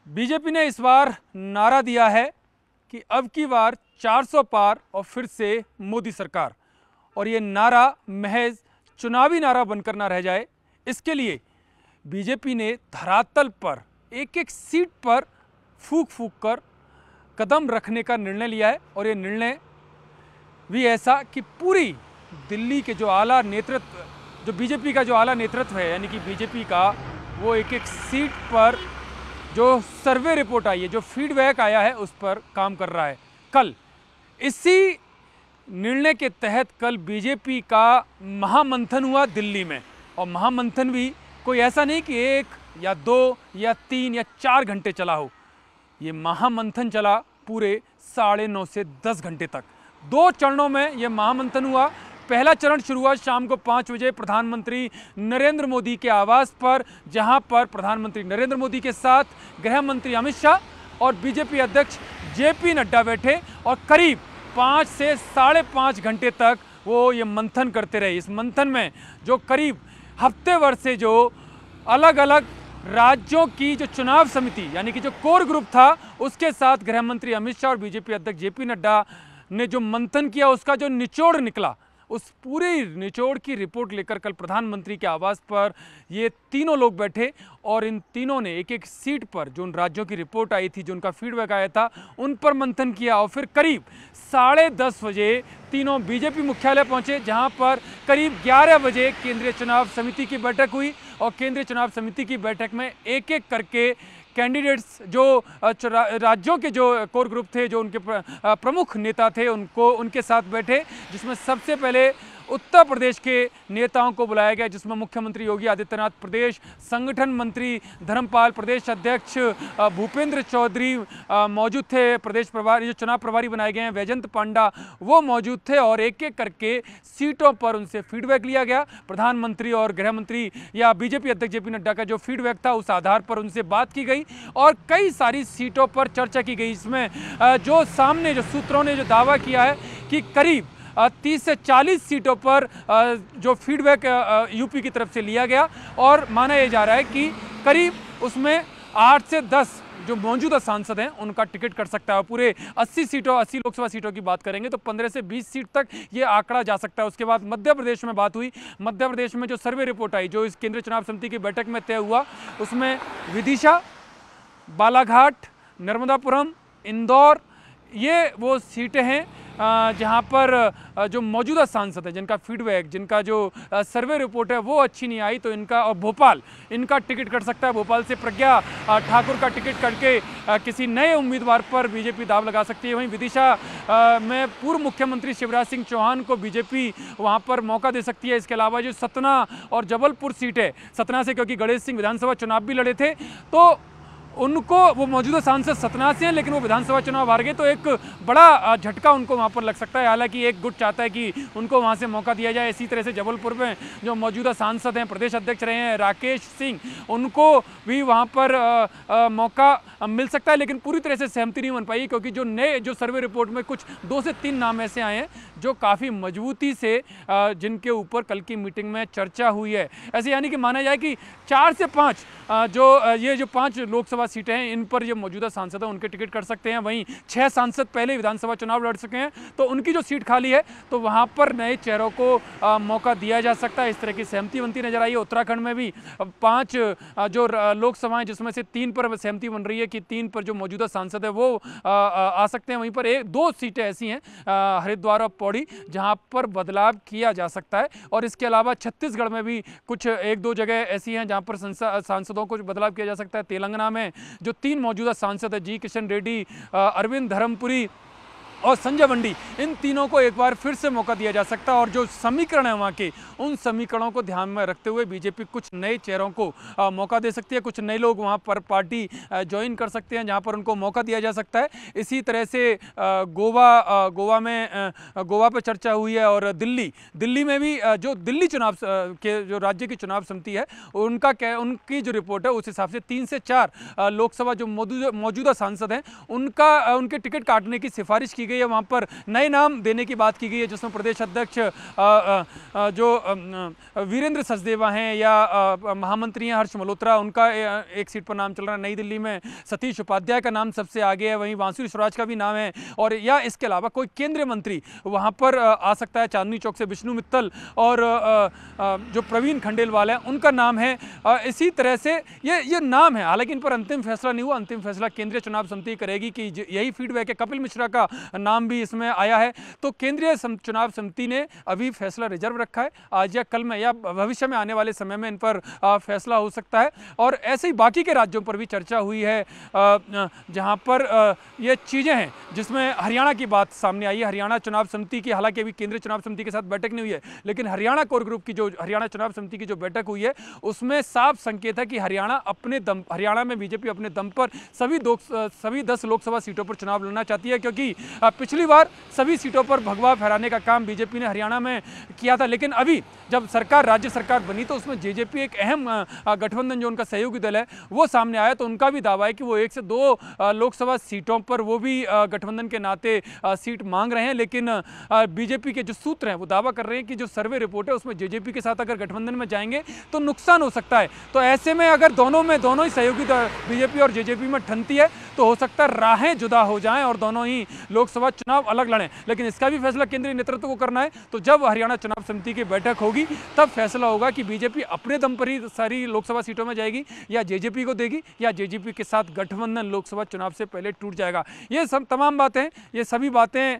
BJP ने इस बार नारा दिया है कि अब की बार 400 पार और फिर से मोदी सरकार। और ये नारा महज चुनावी नारा बनकर ना रह जाए, इसके लिए बीजेपी ने धरातल पर एक एक सीट पर फूंक फूंक कर कदम रखने का निर्णय लिया है। और ये निर्णय भी ऐसा कि पूरी दिल्ली के जो आला नेतृत्व, जो बीजेपी का जो आला नेतृत्व है, यानी कि बीजेपी का वो एक एक सीट पर जो सर्वे रिपोर्ट आई है, जो फीडबैक आया है, उस पर काम कर रहा है। कल इसी निर्णय के तहत कल बीजेपी का महामंथन हुआ दिल्ली में। और महामंथन भी कोई ऐसा नहीं कि 1 या 2 या 3 या 4 घंटे चला हो। ये महामंथन चला पूरे 9:30 से 10 घंटे तक। 2 चरणों में यह महामंथन हुआ। पहला चरण शुरू हुआ शाम को 5 बजे प्रधानमंत्री नरेंद्र मोदी के आवास पर, जहां पर प्रधानमंत्री नरेंद्र मोदी के साथ गृह मंत्री अमित शाह और बीजेपी अध्यक्ष जेपी नड्डा बैठे और करीब 5 से 5.5 घंटे तक वो ये मंथन करते रहे। इस मंथन में जो करीब हफ्ते भर से जो अलग अलग राज्यों की जो चुनाव समिति, यानी कि जो कोर ग्रुप था, उसके साथ गृह मंत्री अमित शाह और बीजेपी अध्यक्ष जेपी नड्डा ने जो मंथन किया, उसका जो निचोड़ निकला, उस पूरे निचोड़ की रिपोर्ट लेकर कल प्रधानमंत्री के आवास पर ये तीनों लोग बैठे और इन तीनों ने एक एक सीट पर जो उन राज्यों की रिपोर्ट आई थी, जो उनका फीडबैक आया था, उन पर मंथन किया। और फिर करीब 10:30 बजे तीनों बीजेपी मुख्यालय पहुंचे, जहां पर करीब 11 बजे केंद्रीय चुनाव समिति की बैठक हुई। और केंद्रीय चुनाव समिति की बैठक में एक एक करके कैंडिडेट्स, जो राज्यों के जो कोर ग्रुप थे, जो उनके प्रमुख नेता थे, उनके साथ बैठे, जिसमें सबसे पहले उत्तर प्रदेश के नेताओं को बुलाया गया, जिसमें मुख्यमंत्री योगी आदित्यनाथ, प्रदेश संगठन मंत्री धर्मपाल, प्रदेश अध्यक्ष भूपेंद्र चौधरी मौजूद थे, प्रदेश प्रभारी जो चुनाव प्रभारी बनाए गए हैं वैजंत पांडा, वो मौजूद थे। और एक एक करके सीटों पर उनसे फीडबैक लिया गया। प्रधानमंत्री और गृह मंत्री या बीजेपी अध्यक्ष जेपी नड्डा का जो फीडबैक था, उस आधार पर उनसे बात की गई और कई सारी सीटों पर चर्चा की गई। इसमें जो सामने जो सूत्रों ने जो दावा किया है कि करीब 30 से 40 सीटों पर जो फीडबैक यूपी की तरफ से लिया गया और माना यह जा रहा है कि करीब उसमें 8 से 10 जो मौजूदा सांसद हैं, उनका टिकट कट सकता है। पूरे 80 लोकसभा सीटों की बात करेंगे तो 15 से 20 सीट तक ये आंकड़ा जा सकता है। उसके बाद मध्य प्रदेश में बात हुई। मध्य प्रदेश में जो सर्वे रिपोर्ट आई, जो इस केंद्रीय चुनाव समिति की बैठक में तय हुआ, उसमें विदिशा, बालाघाट, नर्मदापुरम, इंदौर, ये वो सीटें हैं जहां पर जो मौजूदा सांसद है, जिनका फीडबैक, जिनका जो सर्वे रिपोर्ट है वो अच्छी नहीं आई, तो इनका, और भोपाल, इनका टिकट कट सकता है। भोपाल से प्रज्ञा ठाकुर का टिकट कट के किसी नए उम्मीदवार पर बीजेपी दाव लगा सकती है। वहीं विदिशा में पूर्व मुख्यमंत्री शिवराज सिंह चौहान को बीजेपी वहां पर मौका दे सकती है। इसके अलावा जो सतना और जबलपुर सीट है, सतना से क्योंकि गणेश सिंह विधानसभा चुनाव भी लड़े थे, तो उनको, वो मौजूदा सांसद सतना से हैं लेकिन वो विधानसभा चुनाव हार गए, तो एक बड़ा झटका उनको वहां पर लग सकता है। हालांकि एक गुट चाहता है कि उनको वहां से मौका दिया जाए। इसी तरह से जबलपुर में जो मौजूदा सांसद हैं, प्रदेश अध्यक्ष रहे हैं राकेश सिंह, उनको भी वहां पर मौका मिल सकता है। लेकिन पूरी तरह से सहमति नहीं बन पाई, क्योंकि जो सर्वे रिपोर्ट में कुछ 2 से 3 नाम ऐसे आए हैं जो काफ़ी मजबूती से जिनके ऊपर कल की मीटिंग में चर्चा हुई है। ऐसे यानी कि माना जाए कि 4 से 5 ये जो 5 लोकसभा सीटें हैं, इन पर जो मौजूदा सांसद हैं उनके टिकट कर सकते हैं। वहीं 6 सांसद पहले विधानसभा चुनाव लड़ सके हैं, तो उनकी जो सीट खाली है तो वहां पर नए चेहरों को मौका दिया जा सकता है। इस तरह की सहमति बनती नजर आई है। उत्तराखंड में भी 5 जो लोकसभाएं, जिसमें से 3 पर सहमति बन रही है कि 3 पर जो मौजूदा सांसद है वो आ सकते हैं। वहीं पर 2 सीटें ऐसी हैं, हरिद्वार और पौड़ी, जहां पर बदलाव किया जा सकता है। और इसके अलावा छत्तीसगढ़ में भी कुछ 1-2 जगह ऐसी हैं जहां पर सांसदों को बदलाव किया जा सकता है। तेलंगाना में जो 3 मौजूदा सांसद है, जी किशन रेड्डी, अरविंद धर्मपुरी और संजय बंडी, इन तीनों को एक बार फिर से मौका दिया जा सकता है। और जो समीकरण है वहाँ के, उन समीकरणों को ध्यान में रखते हुए बीजेपी कुछ नए चेहरों को मौका दे सकती है। कुछ नए लोग वहाँ पर पार्टी ज्वाइन कर सकते हैं, जहाँ पर उनको मौका दिया जा सकता है। इसी तरह से गोवा पे चर्चा हुई है। और दिल्ली में भी जो दिल्ली चुनाव के जो राज्य की चुनाव समिति है, उनकी जो रिपोर्ट है, उस हिसाब से 3 से 4 लोकसभा जो मौजूदा सांसद हैं, उनके टिकट काटने की सिफारिश की गई है, वहाँ पर नए नाम देने की बात की गई है, जिसमें प्रदेश अध्यक्ष जो वीरेंद्र सचदेवा हैं या महामंत्री हैं हर्ष मल्होत्रा, उनका एक सीट पर नाम चल रहा है। नई दिल्ली में सतीश उपाध्याय का नाम सबसे आगे है, वहीं बांसुरी स्वराज का भी नाम है, और या इसके अलावा कोई केंद्रीय मंत्री वहाँ पर आ सकता है। चांदनी चौक से विष्णु मित्तल और जो प्रवीण खंडेलवाल है उनका नाम है। इसी तरह से ये नाम है, हालांकि इन पर अंतिम फैसला नहीं हुआ। अंतिम फैसला केंद्रीय चुनाव समिति करेगी कि यही फीडबैक है। कपिल मिश्रा का नाम भी इसमें आया है, तो केंद्रीय चुनाव समिति ने अभी फैसला रिजर्व रखा है। आज या कल में या भविष्य में आने वाले समय में इन पर फैसला हो सकता है। और ऐसे ही बाकी के राज्यों पर भी चर्चा हुई है, जहां पर ये चीज़ें हैं, जिसमें हरियाणा की बात सामने आई है। हरियाणा चुनाव समिति की, हालांकि अभी केंद्रीय चुनाव समिति के साथ बैठक नहीं हुई है, लेकिन हरियाणा कोर ग्रुप की जो हरियाणा चुनाव समिति की जो बैठक हुई है उसमें साफ संकेत है कि हरियाणा में बीजेपी अपने दम पर सभी 10 लोकसभा सीटों पर चुनाव लड़ना चाहती है, क्योंकि पिछली बार सभी सीटों पर भगवा फहराने का काम बीजेपी ने हरियाणा में किया था। लेकिन अभी जब राज्य सरकार बनी तो उसमें जेजेपी एक अहम गठबंधन जो उनका सहयोगी दल है वो सामने आया, तो उनका भी दावा है कि वो 1 से 2 लोकसभा सीटों पर वो भी गठबंधन के नाते सीट मांग रहे हैं। लेकिन बीजेपी के जो सूत्र हैं वो दावा कर रहे हैं कि जो सर्वे रिपोर्ट है उसमें जेजेपी के साथ अगर गठबंधन में जाएंगे तो नुकसान हो सकता है। तो ऐसे में अगर दोनों ही सहयोगी बीजेपी और जेजेपी में ठनती है तो हो सकता है राहें जुदा हो जाएं और दोनों ही लोकसभा चुनाव अलग लड़ें। लेकिन इसका भी फैसला केंद्रीय नेतृत्व को करना है। तो जब हरियाणा चुनाव समिति की बैठक होगी तब फैसला होगा कि बीजेपी अपने दम पर ही सारी लोकसभा सीटों में जाएगी या जेजेपी को देगी, या जेजेपी के साथ गठबंधन लोकसभा चुनाव से पहले टूट जाएगा। ये सब तमाम बातें, ये सभी बातें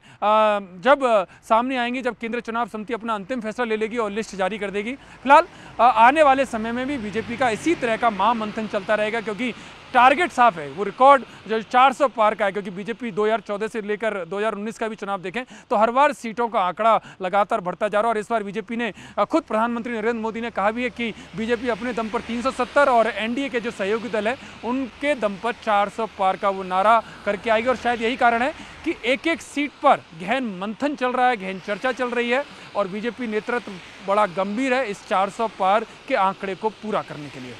जब सामने आएंगी, जब केंद्रीय चुनाव समिति अपना अंतिम फैसला ले लेगी और लिस्ट जारी कर देगी। फिलहाल आने वाले समय में भी बीजेपी का इसी तरह का महामंथन चलता रहेगा, क्योंकि टारगेट साफ है। वो रिकॉर्ड जो 400 पार का है, क्योंकि बीजेपी 2014 से लेकर 2019 का भी चुनाव देखें तो हर बार सीटों का आंकड़ा लगातार बढ़ता जा रहा है। और इस बार बीजेपी ने, खुद प्रधानमंत्री नरेंद्र मोदी ने कहा भी है कि बीजेपी अपने दम पर 370 और एनडीए के जो सहयोगी दल है उनके दम पर 400 पार का वो नारा करके आएगी। और शायद यही कारण है कि एक सीट पर गहन मंथन चल रहा है, गहन चर्चा चल रही है, और बीजेपी नेतृत्व बड़ा गंभीर है इस 400 पार के आंकड़े को पूरा करने के लिए।